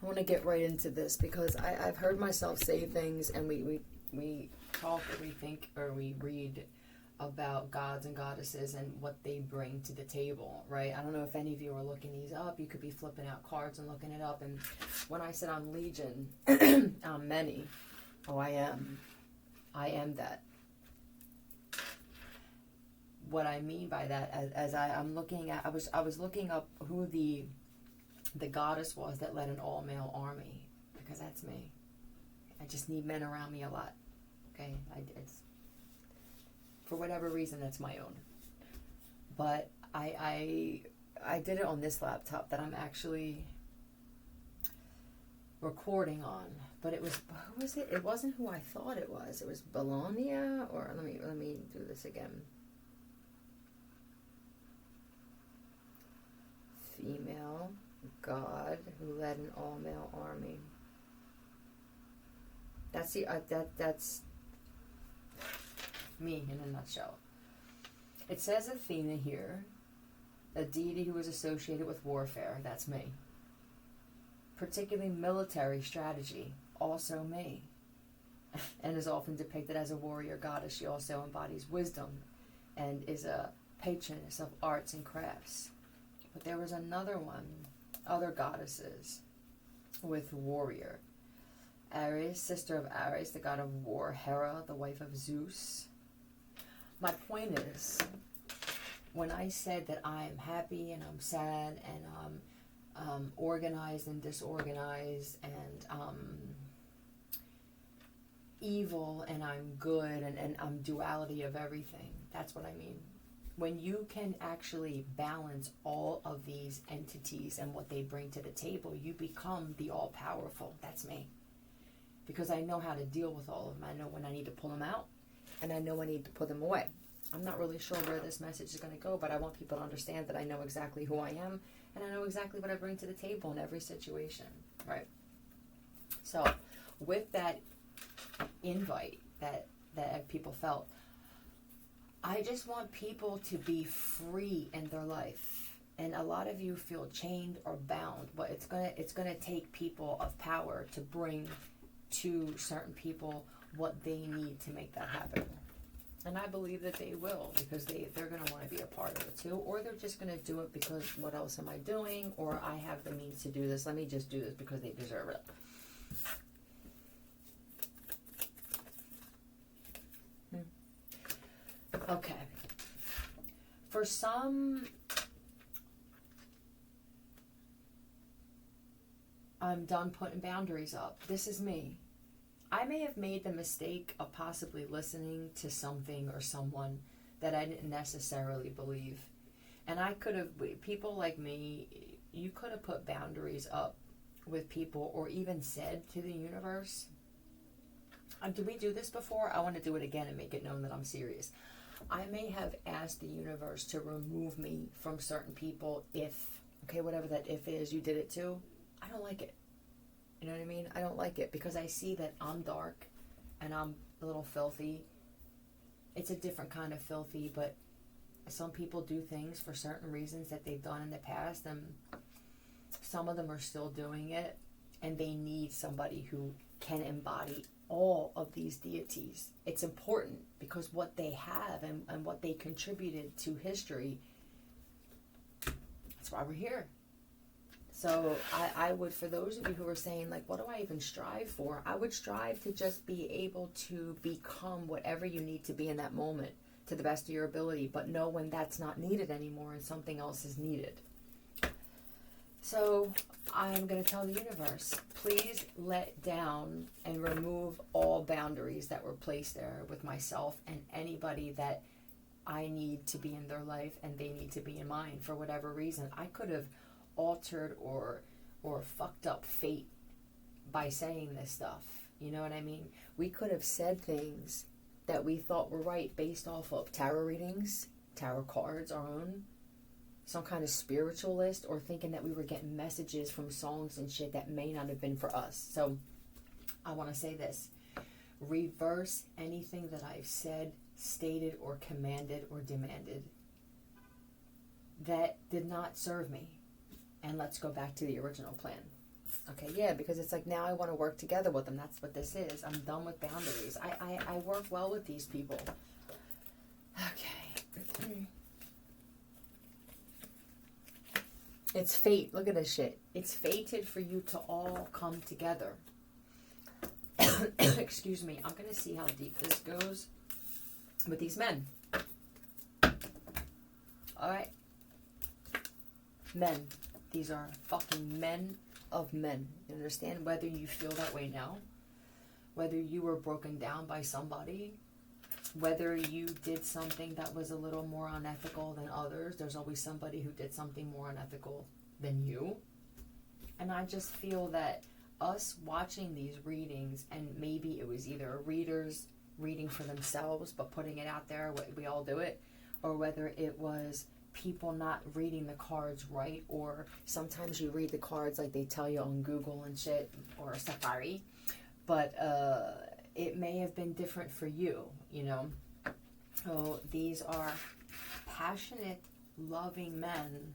want to get right into this because I've heard myself say things, and we talk or we think or we read about gods and goddesses and what they bring to the table, right? I don't know if any of you are looking these up. You could be flipping out cards and looking it up. And when I said I'm legion, I'm many. Oh, I am. I am that. What I mean by that, as I'm looking at, I was looking up who the goddess was that led an all-male army, because that's me. I just need men around me a lot. Okay, it's for whatever reason that's my own. But I did it on this laptop that I'm actually recording on. But it was, who was it? It wasn't who I thought it was. It was Bologna, or let me do this again. Female god who led an all-male army. That's the that's me in a nutshell. It says Athena here, a deity who was associated with warfare. That's me. Particularly military strategy. Also me. And is often depicted as a warrior goddess. She also embodies wisdom and is a patroness of arts and crafts. But there was another one, other goddesses with warrior. Ares, sister of Ares, the god of war. Hera, the wife of Zeus. My point is, when I said that I'm happy and I'm sad and I'm organized and disorganized and evil and I'm good and I'm duality of everything, that's what I mean. When you can actually balance all of these entities and what they bring to the table, you become the all-powerful. That's me. Because I know how to deal with all of them. I know when I need to pull them out, and I know when I need to put them away. I'm not really sure where this message is going to go, but I want people to understand that I know exactly who I am, and I know exactly what I bring to the table in every situation, right? So, with that invite that people felt, I just want people to be free in their life. And a lot of you feel chained or bound, but it's gonna take people of power to bring to certain people what they need to make that happen. And I believe that they will, because they're going to want to be a part of it too, or they're just going to do it because what else am I doing, or I have the means to do this, let me just do this because they deserve it. Okay. For some, I'm done putting boundaries up. This is me. I may have made the mistake of possibly listening to something or someone that I didn't necessarily believe. And I could have, people like me, you could have put boundaries up with people or even said to the universe, did we do this before? I want to do it again and make it known that I'm serious. I may have asked the universe to remove me from certain people if, okay, whatever that if is, you did it too. I don't like it. You know what I mean? I don't like it because I see that I'm dark and I'm a little filthy. It's a different kind of filthy, but some people do things for certain reasons that they've done in the past, and some of them are still doing it, and they need somebody who can embody all of these deities. It's important because what they have and what they contributed to history, that's why we're here. So I would, for those of you who are saying, like, what do I even strive for? I would strive to just be able to become whatever you need to be in that moment to the best of your ability, but know when that's not needed anymore and something else is needed. So I'm going to tell the universe, please let down and remove all boundaries that were placed there with myself and anybody that I need to be in their life and they need to be in mine for whatever reason. I could have altered or fucked up fate by saying this stuff. You know what I mean? We could have said things that we thought were right based off of tarot readings, tarot cards, our own, some kind of spiritualist, or thinking that we were getting messages from songs and shit that may not have been for us. So I want to say this. Reverse anything that I've said, stated, or commanded, or demanded that did not serve me. And let's go back to the original plan. Okay, yeah, because it's like now I want to work together with them. That's what this is. I'm done with boundaries. I work well with these people. Okay. It's fate. Look at this shit. It's fated for you to all come together. Excuse me. I'm going to see how deep this goes with these men. Alright? Men. These are fucking men of men. You understand? Whether you feel that way now, whether you were broken down by somebody, whether you did something that was a little more unethical than others, there's always somebody who did something more unethical than you. And I just feel that us watching these readings, and maybe it was either readers reading for themselves but putting it out there, we all do it, or whether it was people not reading the cards right, or sometimes you read the cards like they tell you on Google and shit, or Safari, but it may have been different for you, you know. So these are passionate, loving men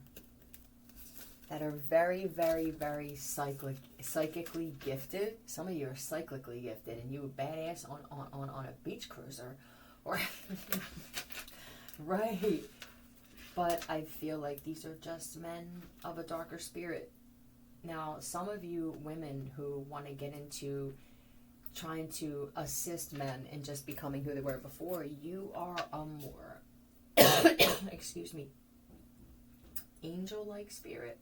that are very, very, very psychically gifted. Some of you are cyclically gifted, and you a badass on a beach cruiser, or right. But I feel like these are just men of a darker spirit. Now, some of you women who want to get into trying to assist men in just becoming who they were before, you are a more, excuse me, angel-like spirit.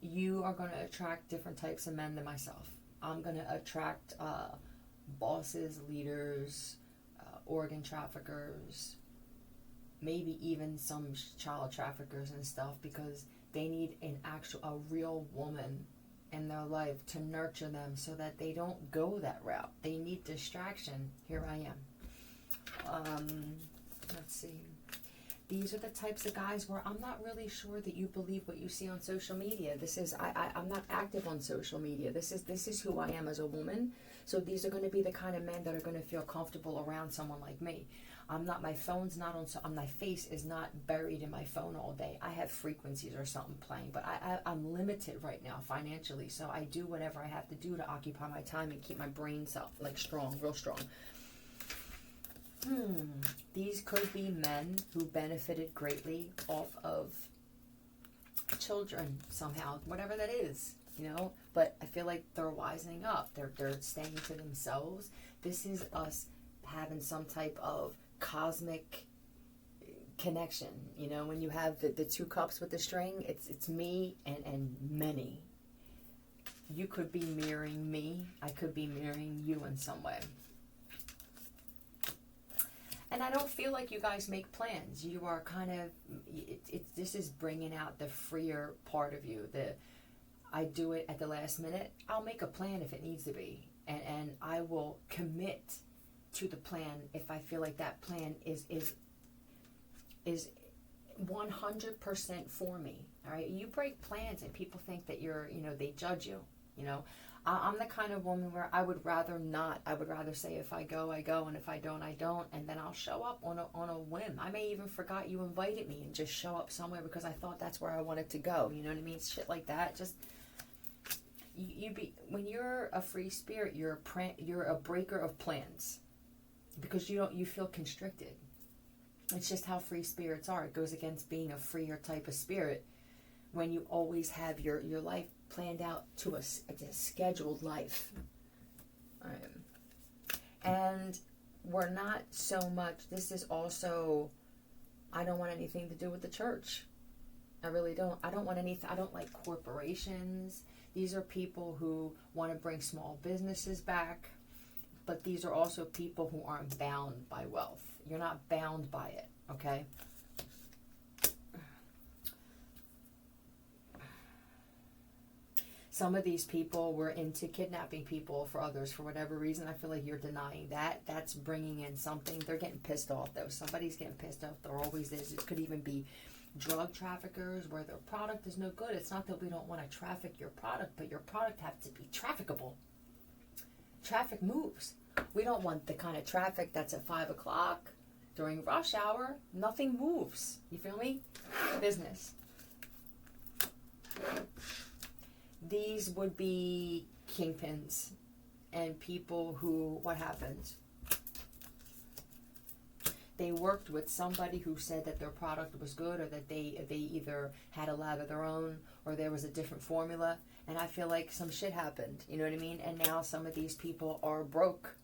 You are going to attract different types of men than myself. I'm going to attract bosses, leaders, organ traffickers, maybe even some child traffickers and stuff, because they need a real woman in their life to nurture them so that they don't go that route. They need distraction. Here I am. Let's see. These are the types of guys where I'm not really sure that you believe what you see on social media. I'm not active on social media. This is who I am as a woman. So these are going to be the kind of men that are going to feel comfortable around someone like me. My phone's not on, my face is not buried in my phone all day. I have frequencies or something playing, but I'm limited right now financially, so I do whatever I have to do to occupy my time and keep my brain strong, real strong. These could be men who benefited greatly off of children somehow, whatever that is, you know, but I feel like they're wisening up. They're staying to themselves. This is us having some type of cosmic connection, you know, when you have the two cups with the string, it's me and many. You could be mirroring me, I could be mirroring you in some way. And I don't feel like you guys make plans. You are kind of, this is bringing out the freer part of you. I do it at the last minute. I'll make a plan if it needs to be, and I will commit to the plan if I feel like that plan is 100% for me. All right, you break plans and people think that you're, you know, they judge you. You know, I'm the kind of woman where I would rather not. I would rather say if I go, I go, and if I don't, I don't, and then I'll show up on a whim. I may even forgot you invited me and just show up somewhere because I thought that's where I wanted to go. You know what I mean? Shit like that. Just when you're a free spirit, you're a breaker of plans. Because you feel constricted. It's just how free spirits are. It goes against being a freer type of spirit when you always have your life planned out to a scheduled life. And we're not so much, this is also, I don't want anything to do with the church. I really don't. I don't want anything. I don't like corporations. These are people who want to bring small businesses back. But these are also people who aren't bound by wealth. You're not bound by it, okay? Some of these people were into kidnapping people for others for whatever reason. I feel like you're denying that. That's bringing in something. They're getting pissed off, though. Somebody's getting pissed off. There always is. It could even be drug traffickers where their product is no good. It's not that we don't want to traffic your product, but your product has to be trafficable. Traffic moves. We don't want the kind of traffic that's at 5 o'clock during rush hour. Nothing moves. You feel me? Business. these would be kingpins and people who, what happens? They worked with somebody who said that their product was good, or that they either had a lab of their own, or there was a different formula. And I feel like some shit happened, you know what I mean? And now some of these people are broke.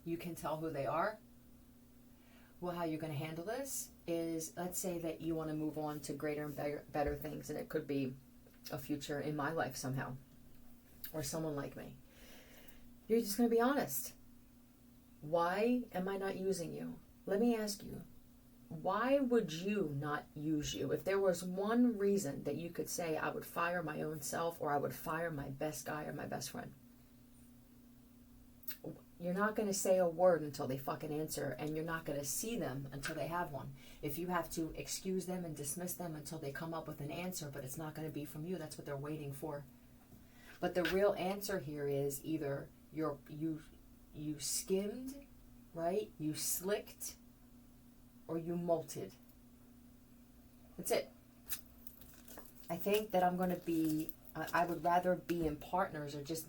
You can tell who they are. Well, how you're going to handle this is, let's say that you want to move on to greater and better things, and it could be a future in my life somehow, or someone like me. You're just going to be honest. Why am I not using you? Let me ask you, why would you not use you? If there was one reason that you could say, I would fire my own self, or I would fire my best guy or my best friend. You're not going to say a word until they fucking answer, and you're not going to see them until they have one. If you have to excuse them and dismiss them until they come up with an answer, but it's not going to be from you, that's what they're waiting for. But the real answer here is either you skimmed, right? You slicked, or you molted. That's it. I think that I'm going to be, I would rather be in partners or just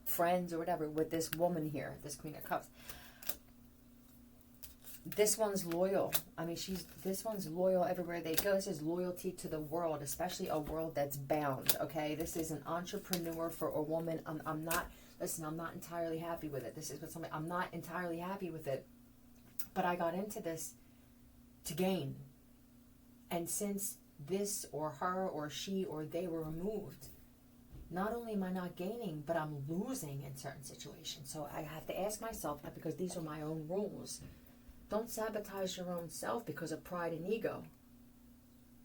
friends or whatever with this woman here, this Queen of Cups. This one's loyal. I mean, this one's loyal everywhere they go. This is loyalty to the world, especially a world that's bound, okay? This is an entrepreneur for a woman. I'm not entirely happy with it. This is what I'm not entirely happy with it. But I got into this to gain. And since this or her or she or they were removed, not only am I not gaining, but I'm losing in certain situations. So I have to ask myself, because these are my own rules, don't sabotage your own self because of pride and ego.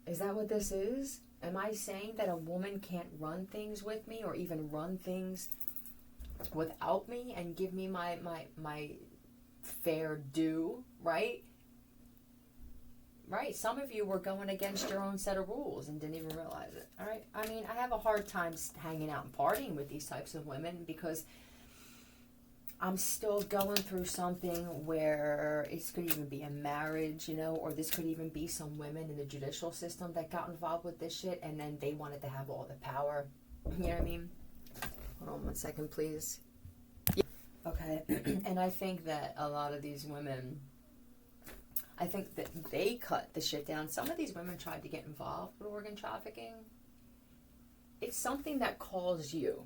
Is that what this is? Am I saying that a woman can't run things with me, or even run things without me and give me my fair due, right? Right, some of you were going against your own set of rules and didn't even realize it, all right? I mean, I have a hard time hanging out and partying with these types of women because I'm still going through something where it could even be a marriage, you know, or this could even be some women in the judicial system that got involved with this shit, and then they wanted to have all the power, you know what I mean? Hold on 1 second, please. Okay, and I think that a lot of these women, I think that they cut the shit down. Some of these women tried to get involved with organ trafficking. It's something that calls you,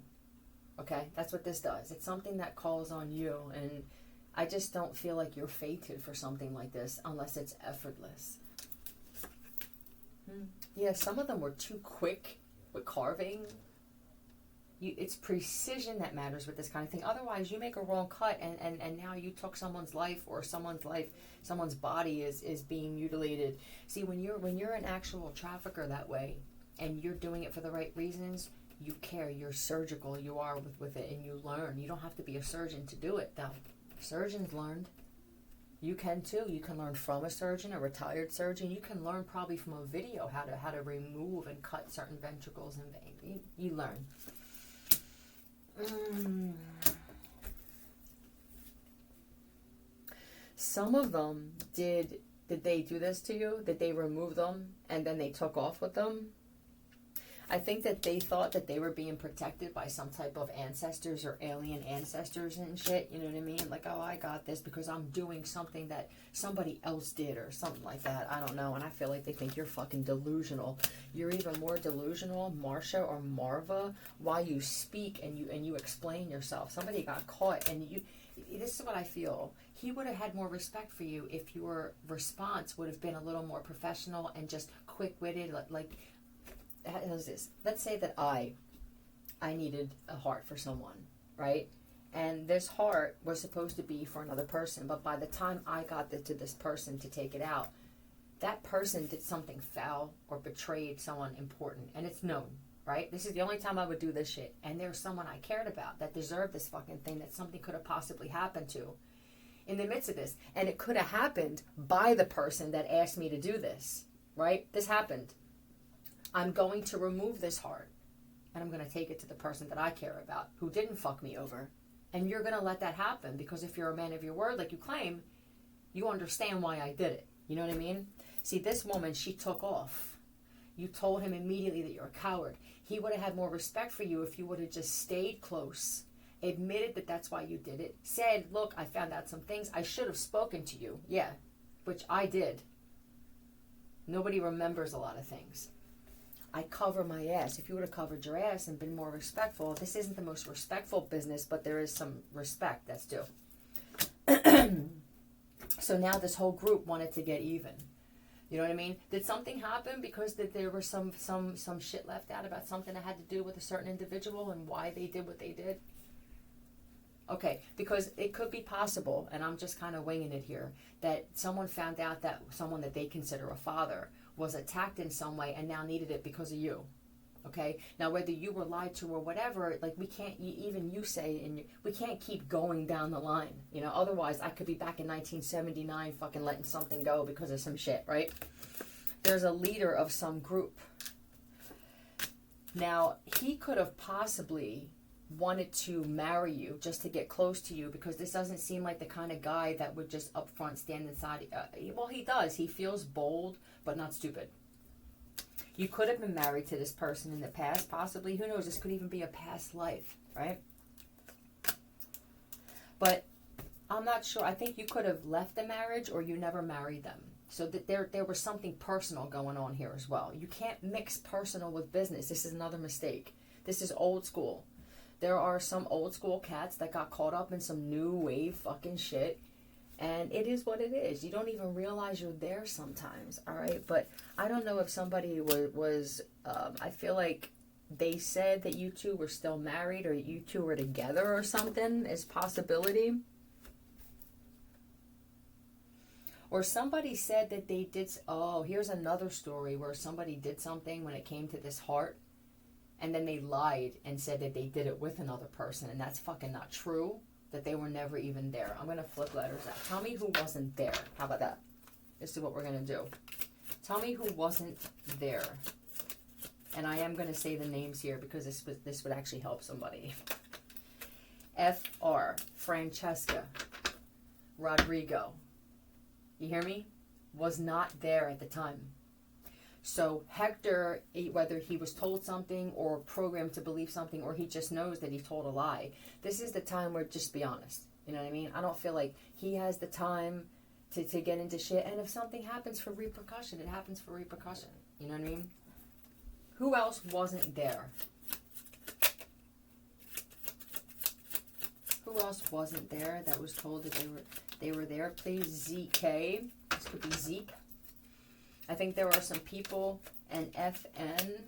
okay? That's what this does. It's something that calls on you, and I just don't feel like you're fated for something like this unless it's effortless. Yeah, some of them were too quick with carving. It's precision that matters with this kind of thing. Otherwise, you make a wrong cut, and now you took someone's life, or someone's body is being mutilated. See, when you're an actual trafficker that way, and you're doing it for the right reasons, you care, you're surgical, you are with it, and you learn. You don't have to be a surgeon to do it, though. Surgeons learned. You can too. You can learn from a surgeon, a retired surgeon. You can learn probably from a video how to remove and cut certain ventricles and veins. You learn. Some of them did they do this to you? Did they remove them and then they took off with them? I think that they thought that they were being protected by some type of ancestors or alien ancestors and shit, you know what I mean? Like, oh, I got this because I'm doing something that somebody else did or something like that. I don't know. And I feel like they think you're fucking delusional. You're even more delusional, Marsha or Marva, while you speak and you explain yourself. Somebody got caught, and this is what I feel. He would have had more respect for you if your response would have been a little more professional and just quick-witted, like how's this? Let's say that I needed a heart for someone, right? And this heart was supposed to be for another person, but by the time I got to this person to take it out, that person did something foul or betrayed someone important, and it's known, right? This is the only time I would do this shit, and there's someone I cared about that deserved this fucking thing that something could have possibly happened to in the midst of this, and it could have happened by the person that asked me to do this, right? This happened. I'm going to remove this heart, and I'm going to take it to the person that I care about, who didn't fuck me over. And you're going to let that happen, because if you're a man of your word, like you claim, you understand why I did it. You know what I mean? See, this woman, she took off. You told him immediately that you're a coward. He would have had more respect for you if you would have just stayed close, admitted that that's why you did it, said, look, I found out some things. I should have spoken to you. Yeah, which I did. Nobody remembers a lot of things. I cover my ass. If you would have covered your ass and been more respectful, this isn't the most respectful business, but there is some respect that's due. So now this whole group wanted to get even. You know what I mean? Did something happen because that there was some shit left out about something that had to do with a certain individual and why they did what they did? Okay, because it could be possible, and I'm just kind of winging it here, that someone found out that someone that they consider a father was attacked in some way and now needed it because of you. Okay, now whether you were lied to or whatever, like we can't, even you say, and we can't keep going down the line, you know, otherwise I could be back in 1979 fucking letting something go because of some shit, right? There's a leader of some group. Now, he could have possibly wanted to marry you just to get close to you, because this doesn't seem like the kind of guy that would just up front stand inside. Well, he does. He feels bold, but not stupid. You could have been married to this person in the past, possibly. Who knows? This could even be a past life, right? But I'm not sure. I think you could have left the marriage or you never married them. So that there was something personal going on here as well. You can't mix personal with business. This is another mistake. This is old school. There are some old school cats that got caught up in some new wave fucking shit. And it is what it is. You don't even realize you're there sometimes, all right? But I don't know if somebody was I feel like they said that you two were still married or you two were together or something is possibility. Or somebody said that they did, oh, here's another story where somebody did something when it came to this heart. And then they lied and said that they did it with another person. And that's fucking not true. That they were never even there. I'm going to flip letters out. Tell me who wasn't there. How about that? This is what we're going to do. Tell me who wasn't there. And I am going to say the names here because this would actually help somebody. F.R. Francesca. Rodrigo. You hear me? Was not there at the time. So Hector, whether he was told something or programmed to believe something or he just knows that he told a lie, this is the time where just be honest. You know what I mean? I don't feel like he has the time to get into shit. And if something happens for repercussion, it happens for repercussion. You know what I mean? Who else wasn't there? Who else wasn't there that was told that they were there? Please, ZK. This could be Zeke. I think there are some people, and FN.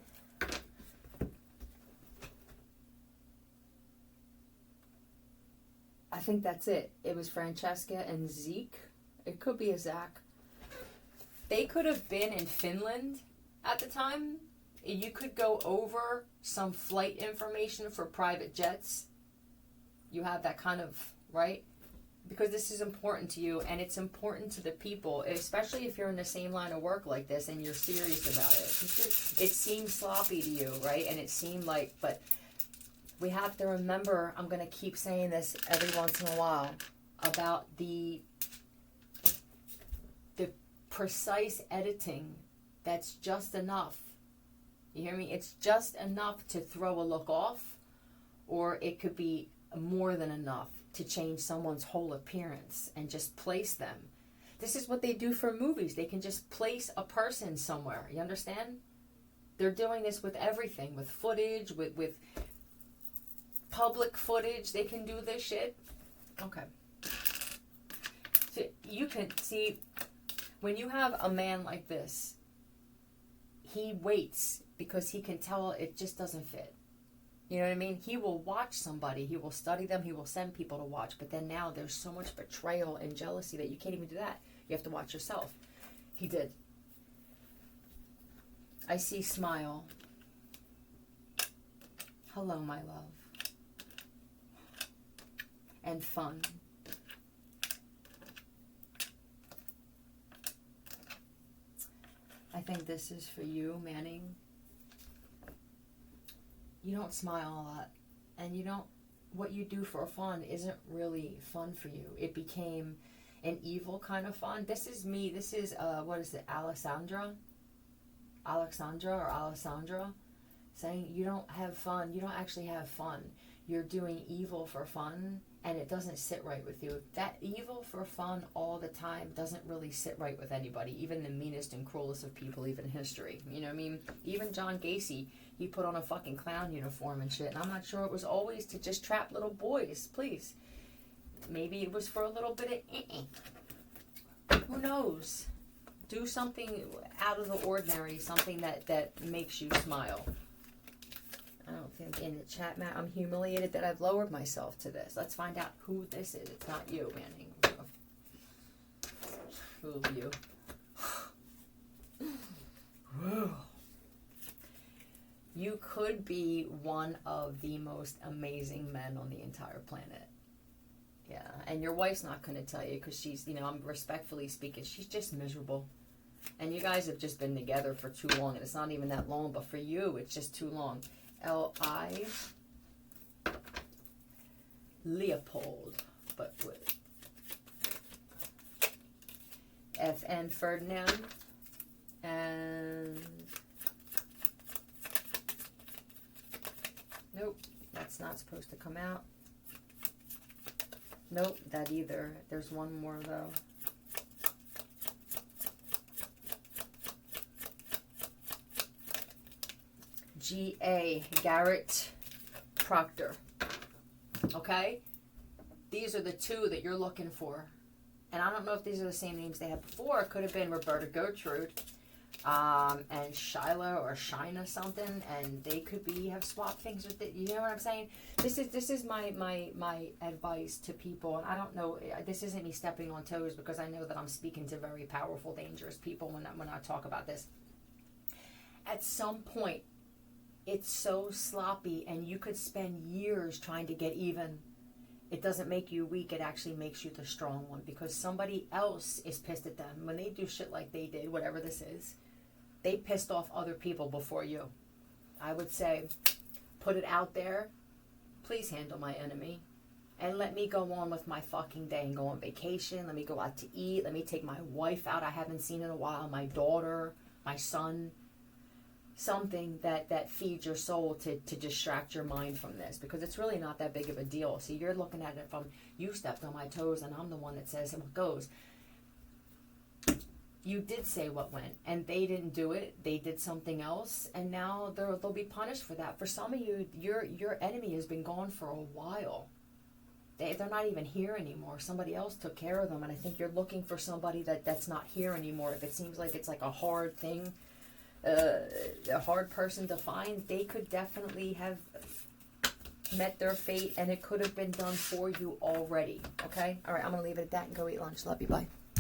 I think that's it. It was Francesca and Zeke. It could be a Zach. They could have been in Finland at the time. You could go over some flight information for private jets. You have that kind of, right? Because this is important to you, and it's important to the people, especially if you're in the same line of work like this and you're serious about it. It seems sloppy to you, right? And it seemed like, but we have to remember, I'm going to keep saying this every once in a while, about the precise editing that's just enough. You hear me? It's just enough to throw a look off, or it could be more than enough to change someone's whole appearance and just place them. This is what they do for movies. They can just place a person somewhere. You understand? They're doing this with everything, with footage, with public footage. They can do this shit. Okay. So you can see, when you have a man like this, he waits because he can tell it just doesn't fit. You know what I mean? He will watch somebody. He will study them. He will send people to watch. But then now there's so much betrayal and jealousy that you can't even do that. You have to watch yourself. He did. I see smile. Hello, my love. And fun. I think this is for you, Manning. You don't smile a lot, and you don't, what you do for fun isn't really fun for you. It became an evil kind of fun. This is me. This is, what is it, Alessandra? Alessandra, saying you don't have fun. You don't actually have fun. You're doing evil for fun, and it doesn't sit right with you. That evil for fun all the time doesn't really sit right with anybody, even the meanest and cruelest of people, even in history. You know what I mean? Even John Gacy, he put on a fucking clown uniform and shit, and I'm not sure it was always to just trap little boys, please. Maybe it was for a little bit of who knows? Do something out of the ordinary, something that makes you smile. I don't think in the chat, Matt, I'm humiliated that I've lowered myself to this. Let's find out who this is. It's not you, Manning. Who are you? You could be one of the most amazing men on the entire planet. Yeah, and your wife's not going to tell you because she's, you know, I'm respectfully speaking, she's just miserable. And you guys have just been together for too long, and it's not even that long, but for you, it's just too long. L.I. Leopold, but with F.N. Ferdinand, and nope, that's not supposed to come out. Nope, that either. There's one more though. G.A. Garrett Proctor. Okay? These are the two that you're looking for. And I don't know if these are the same names they had before. It could have been Roberta Gertrude and Shyla or Shina something. And they could have swapped things with it. You know what I'm saying? This is my advice to people. And I don't know, this isn't me stepping on toes because I know that I'm speaking to very powerful, dangerous people when I talk about this. At some point, it's so sloppy and you could spend years trying to get even. It doesn't make you weak, it actually makes you the strong one because somebody else is pissed at them. When they do shit like they did, whatever this is, they pissed off other people before you. I would say, put it out there. Please handle my enemy. And let me go on with my fucking day and go on vacation. Let me go out to eat. Let me take my wife out I haven't seen in a while. My daughter, my son. Something that feeds your soul to distract your mind from this because it's really not that big of a deal. See, you're looking at it from you stepped on my toes and I'm the one that says what goes. You did say what went and they didn't do it. They did something else and now they'll be punished for that. For some of you, your enemy has been gone for a while. They're not even here anymore. Somebody else took care of them and I think you're looking for somebody that's not here anymore. If it seems like it's like a hard thing, a hard person to find, they could definitely have met their fate and it could have been done for you already. Okay? All right, I'm going to leave it at that and go eat lunch. Love you. Bye.